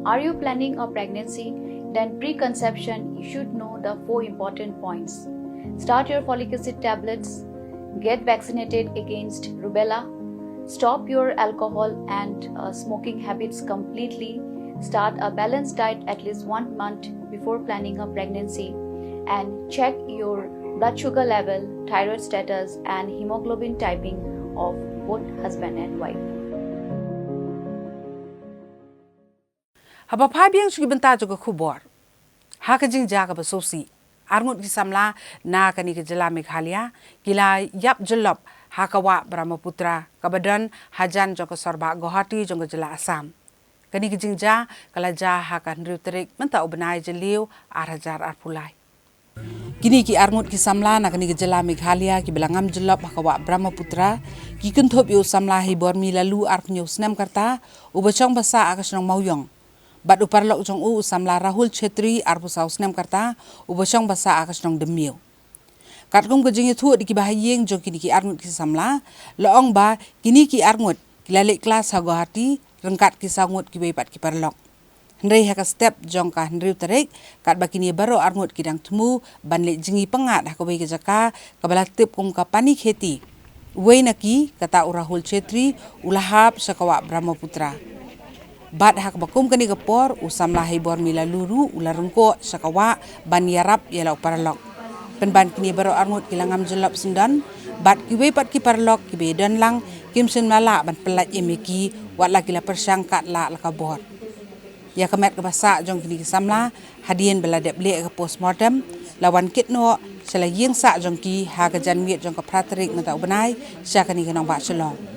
Are you planning a pregnancy? Then preconception, you should know the 4 important points. Start your folic acid tablets, get vaccinated against rubella, stop your alcohol and smoking habits completely, start a balanced diet at least 1 month before planning a pregnancy, and check your blood sugar level, thyroid status and hemoglobin typing of both husband and wife. Haba phabiang sugi benta juga khubor. Haka jing jaga basosi. Arngut ki samla na kani ke jela Meghalaya kila yap jyllop haka Wah Brahmaputra kabadan hajan jong ke sorba Guwahati jong ke jela Assam. Kani ke jing ja kala ja haka ndriu terik menta ubenai jeliu arhajar arpulai. Kini ki arngut ki samla na kani ke jela Meghalaya ki belangam jyllop haka Wah Brahmaputra ki kenthop yu samla hibor mi lalu arpnyo snam karta ubachong basa akasnong mauyong. Bat uparlok jong samla Rahul Chetri arpusau snam karta ubachong basa akasnong demio. Katkum kejing itu di kibahayeng jong kini ki arngut ki samla loong ba kini ki arngut kilalik kelas ha Guwahati rengkat ki sangut ki bepat ki parlok. Hendai haka step jong ka hendriu terik kat bakini baru arngut kidang temu banlik jengi pengat haka wei kejaka kabala tip kum ka pani kheti. Wei naki kata Rahul Chetri ulahap saka Wah Brahmaputra. Bat hak bakum kani kepor usamlah hibor mila luru ularungko sakawa ban yarap yalau parlok. Penban kini baru arngut kilangam jyllop sendan bat kiwe pat ki parlok ki bedan lang kimsen mala ban pelat emeki wat lagi la persangkat la kabor. Ya kemet ke basa jong kini samla hadien beladep le ke postmortem lawan kitno selayeng sa jong ki ha ke janmiet jong ke praterik mata ubenai sya kani kenang ba shalom.